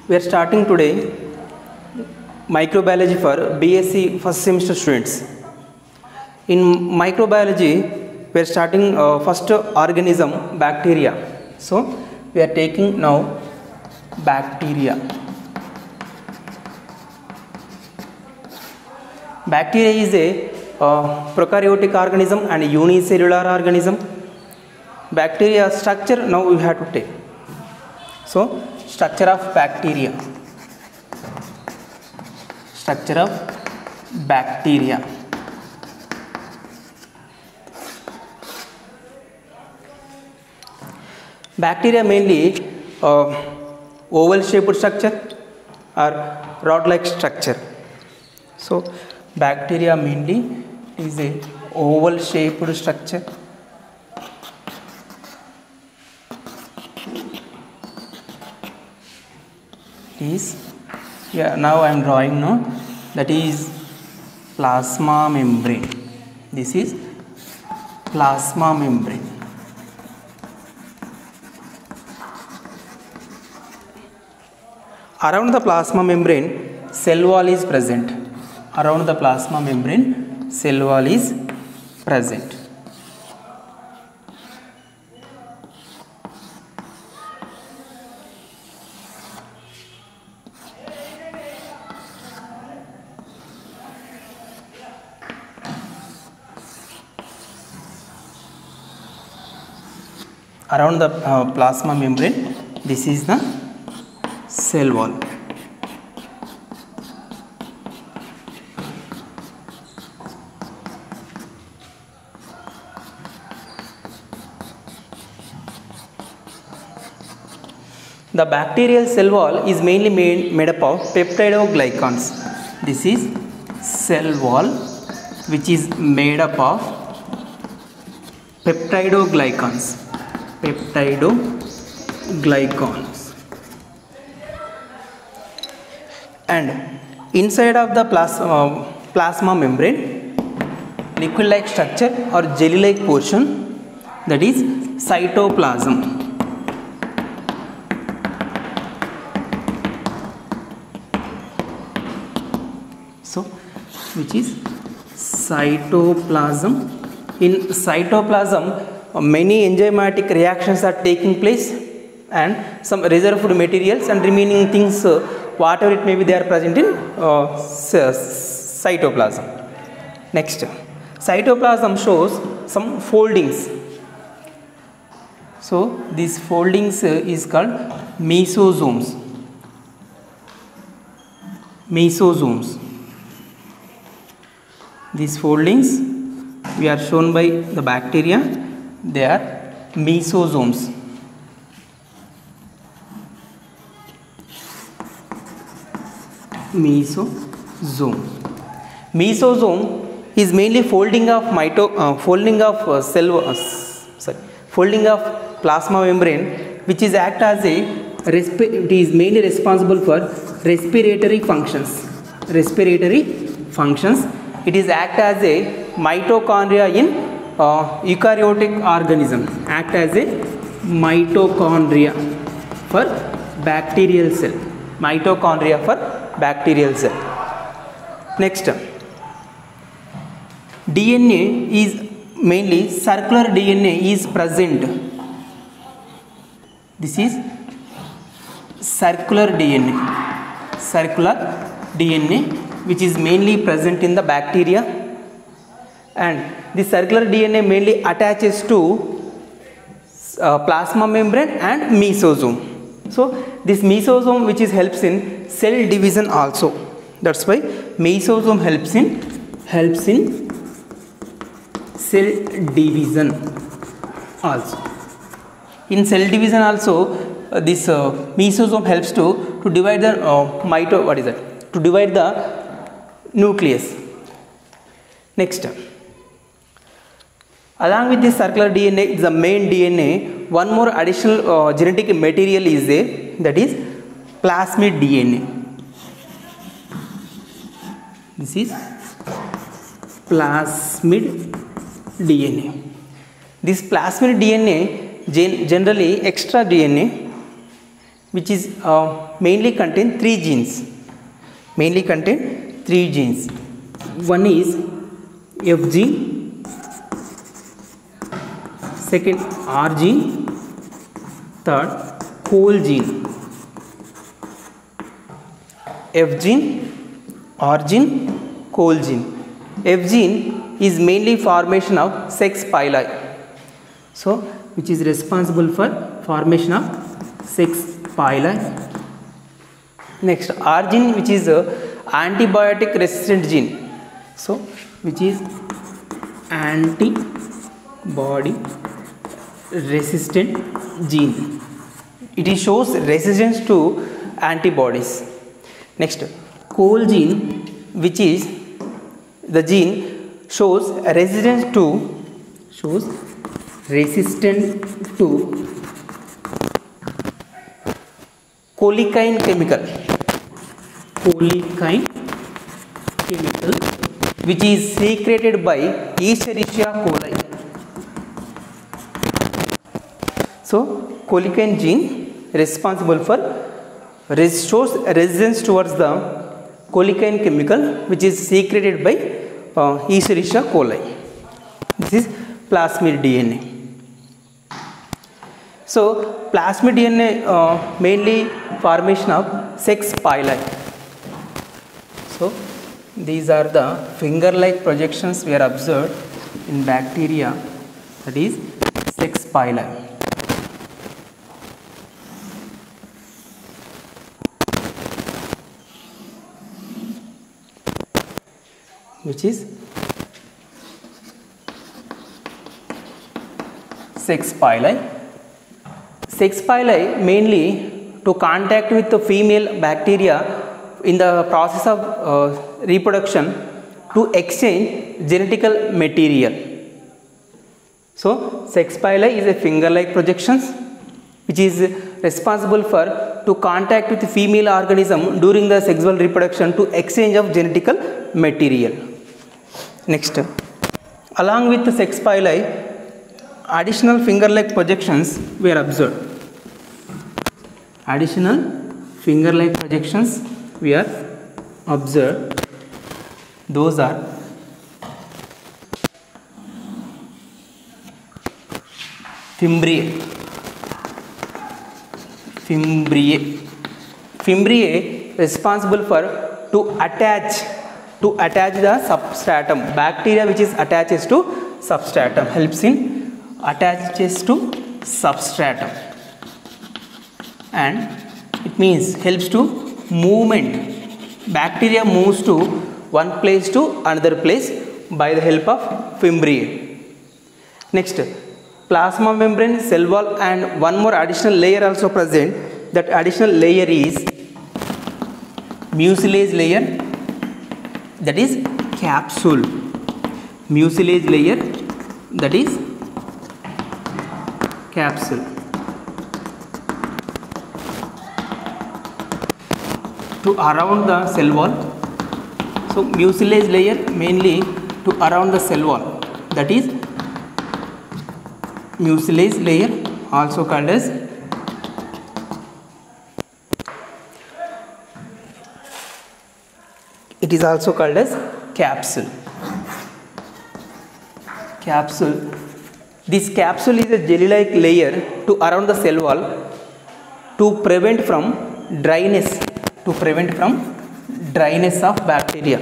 We are starting today microbiology for BSc first semester students. In microbiology, we are starting first organism bacteria. So we are taking now bacteria. Bacteria is a prokaryotic organism and a unicellular organism. Bacteria structure now we have to take. So structure of bacteria. Structure of bacteria. Bacteria mainly oval shaped structure or rod like structure. So bacteria mainly is a oval shaped structure. Now I am drawing now, that is plasma membrane. This is plasma membrane. Around the plasma membrane, cell wall is present. Around the plasma membrane, cell wall is present. Around the plasma membrane, this is the cell wall. The bacterial cell wall is mainly made up of peptidoglycans. This is cell wall which is made up of peptidoglycans. Peptidoglycans. And inside of the plasma membrane, liquid like structure or jelly like portion, that is cytoplasm. So which is cytoplasm. In cytoplasm, many enzymatic reactions are taking place and some reserved materials and remaining things, whatever it may be, they are present in cytoplasm. Next, cytoplasm shows some foldings. So these foldings is called mesosomes. Mesosomes. These foldings we are shown by the bacteria. They are mesosomes. Mesosome is mainly folding of folding of plasma membrane, which is act as it is mainly responsible for respiratory functions. It is act as a mitochondria in eukaryotic organism. Act as a mitochondria for bacterial cell. Mitochondria for bacterial cell. Next, DNA is mainly circular DNA is present. This is circular DNA. Circular DNA which is mainly present in the bacteria, and the circular DNA mainly attaches to plasma membrane and mesosome. So this mesosome which is helps in cell division also. That's why mesosome helps in cell division also. In cell division also, this mesosome helps to divide the to divide the nucleus. Next, along with this circular DNA, the main DNA, one more additional genetic material is there, that is plasmid DNA. This is plasmid DNA. This plasmid DNA generally extra DNA which is mainly contain three genes. Mainly contain three genes. One is F gene, second R gene, third Cole gene. F gene, R gene, Cole gene. F gene is mainly formation of sex pili, so which is responsible for formation of sex pili. Next, R gene, which is antibiotic resistant gene, so which is antibody resistant gene. It is shows resistance to antibodies. Next, Cole gene, which is the gene shows resistance to cholecine chemical, which is secreted by Escherichia coli. So cholecine gene responsible for shows resistance towards the cholecine chemical, which is secreted by Escherichia coli. This is plasmid DNA. So plasmid DNA mainly formation of sex pili. So these are the finger-like projections we are observed in bacteria, that is sex pili. Which is sex pili. Sex pili mainly to contact with the female bacteria in the process of reproduction to exchange genetical material. So sex pili is a finger-like projections which is responsible for to contact with the female organism during the sexual reproduction to exchange of genetical material. Next, along with the sex pili, additional finger-like projections were observed. Additional finger-like projections we are observed. Those are fimbriae. Fimbriae responsible for to attach the substratum. Bacteria which is attaches to substratum, helps in attaches to substratum, and it means helps to movement. Bacteria moves to one place to another place by the help of fimbriae. Next, plasma membrane, cell wall, and one more additional layer also present. That additional layer is mucilage layer, that is capsule. Mucilage layer, that is capsule. To around the cell wall. So mucilage layer mainly to around the cell wall, that is mucilage layer, also called as capsule. This capsule is a jelly-like layer to around the cell wall to prevent from dryness of bacteria.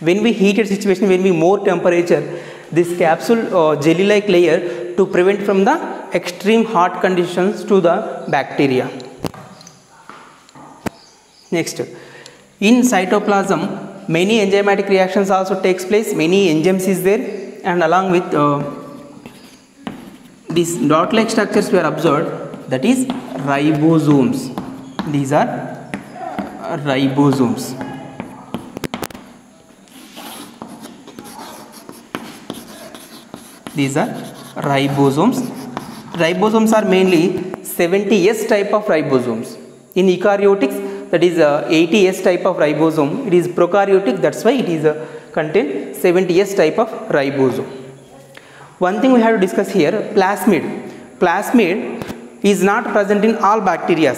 When we heated situation, when we more temperature, this capsule jelly-like layer to prevent from the extreme hot conditions to the bacteria. Next, in cytoplasm, many enzymatic reactions also takes place. Many enzymes is there, and along with these dot-like structures were observed, that is ribosomes. These are ribosomes. These are ribosomes. Ribosomes are mainly 70S type of ribosomes. In eukaryotics, that is 80S type of ribosome. It is prokaryotic, that's why it is contain 70S type of ribosome. One thing we have to discuss here, plasmid. Plasmid is not present in all bacteria.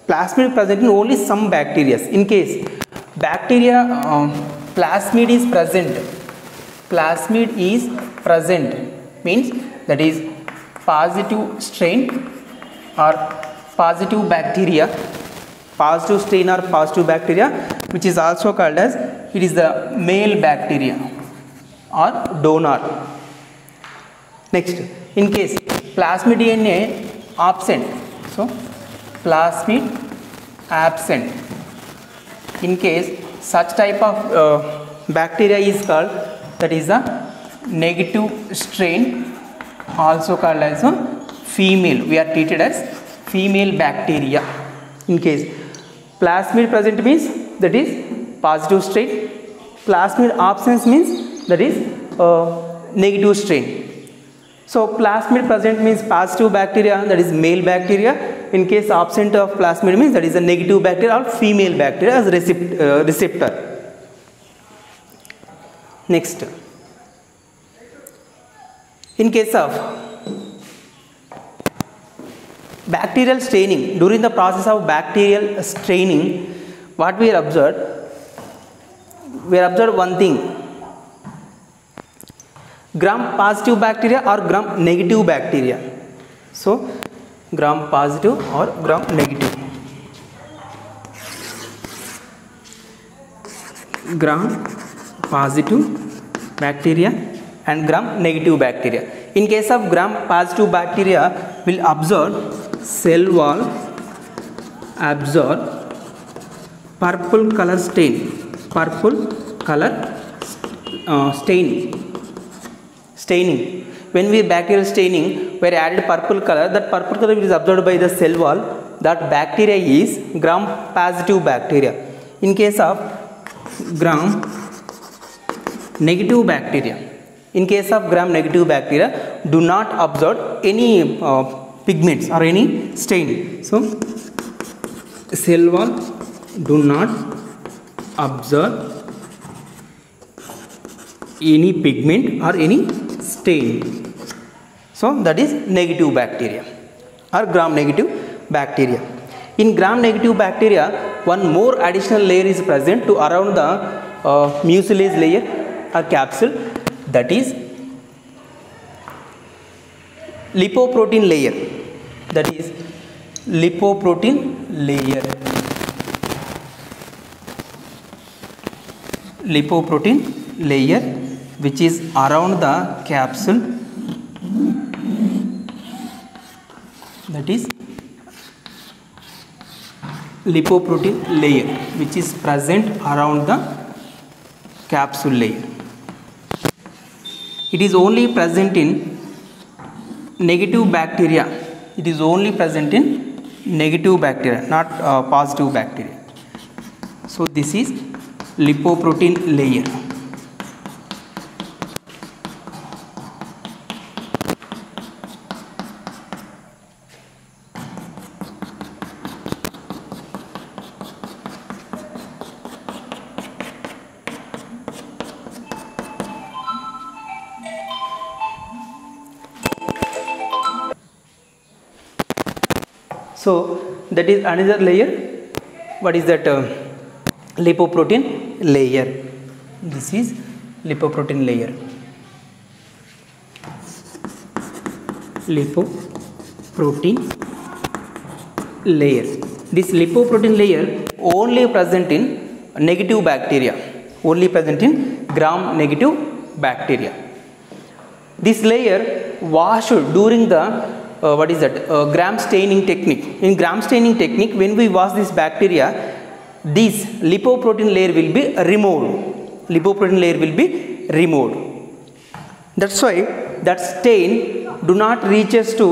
plasmid present in only some bacteria. In case bacteria plasmid is present means that is positive strain or positive bacteria, positive strain or positive bacteria, which is also called as, it is the male bacteria or donor. Next, in case plasmid DNA absent, so plasmid absent, in case such type of bacteria is called, that is a negative strain, also called as a female. We are treated as female bacteria. In case plasmid present means that is positive strain, plasmid absence means that is negative strain. So plasmid present means positive bacteria, that is male bacteria. In case absent of plasmid means that is a negative bacteria or female bacteria as receptor. Next, in case of bacterial staining, during the process of bacterial staining, what we observed? We observed one thing: gram positive bacteria or gram negative bacteria. So gram positive or gram negative. Gram positive bacteria and gram negative bacteria. In case of gram positive bacteria, will observe cell wall, absorb purple color stain, staining. When we bacterial staining, we added purple color. That purple color is absorbed by the cell wall. That bacteria is gram positive bacteria. In case of gram negative bacteria, do not absorb any pigments or any stain. So cell wall do not absorb any pigment or any stain. So that is negative bacteria or gram negative bacteria. In gram negative bacteria, one more additional layer is present to around the mucilage layer or capsule, that is lipoprotein layer. That is lipoprotein layer. Lipoprotein layer, which is around the capsule, that is lipoprotein layer, which is present around the capsule layer. It is only present in negative bacteria. It is only present in negative bacteria, not positive bacteria. So this is lipoprotein layer. So that is another layer. What is that? Lipoprotein layer. This is lipoprotein layer. Lipoprotein layer. This lipoprotein layer only present in negative bacteria. Only present in gram negative bacteria. This layer washed during the gram staining technique. In gram staining technique, when we wash this bacteria, this lipoprotein layer will be removed. Lipoprotein layer will be removed. That's why that stain do not reaches to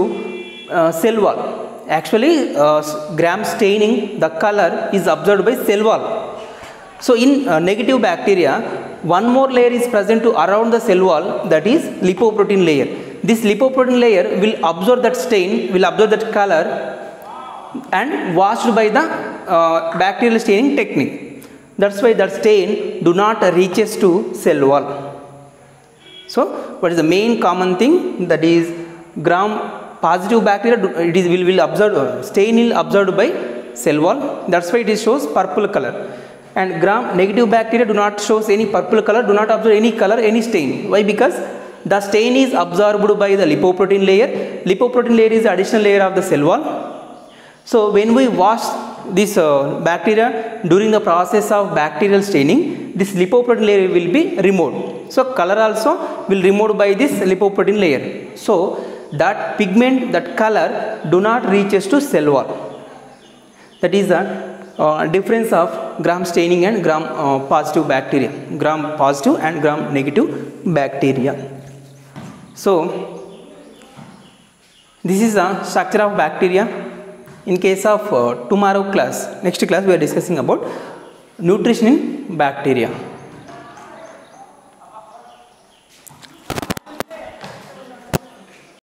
cell wall. Actually, gram staining, the color is absorbed by cell wall. So in negative bacteria, one more layer is present to around the cell wall, that is lipoprotein layer. This lipoprotein layer will absorb that stain, will absorb that color and washed by the bacterial staining technique. That's why that stain do not reaches to cell wall. So what is the main common thing? That is gram positive bacteria, will absorb, stain will absorbed by cell wall. That's why it shows purple color. And gram negative bacteria do not shows any purple color, do not observe any color, any stain. Why? Because the stain is absorbed by the lipoprotein layer. Lipoprotein layer is the additional layer of the cell wall. So when we wash this bacteria during the process of bacterial staining, this lipoprotein layer will be removed. So color also will removed by this lipoprotein layer. So that pigment, that color do not reaches to cell wall. That is the difference of gram staining and gram positive bacteria, gram positive and gram negative bacteria. So this is the structure of bacteria. In case of tomorrow class, next class we are discussing about nutrition in bacteria.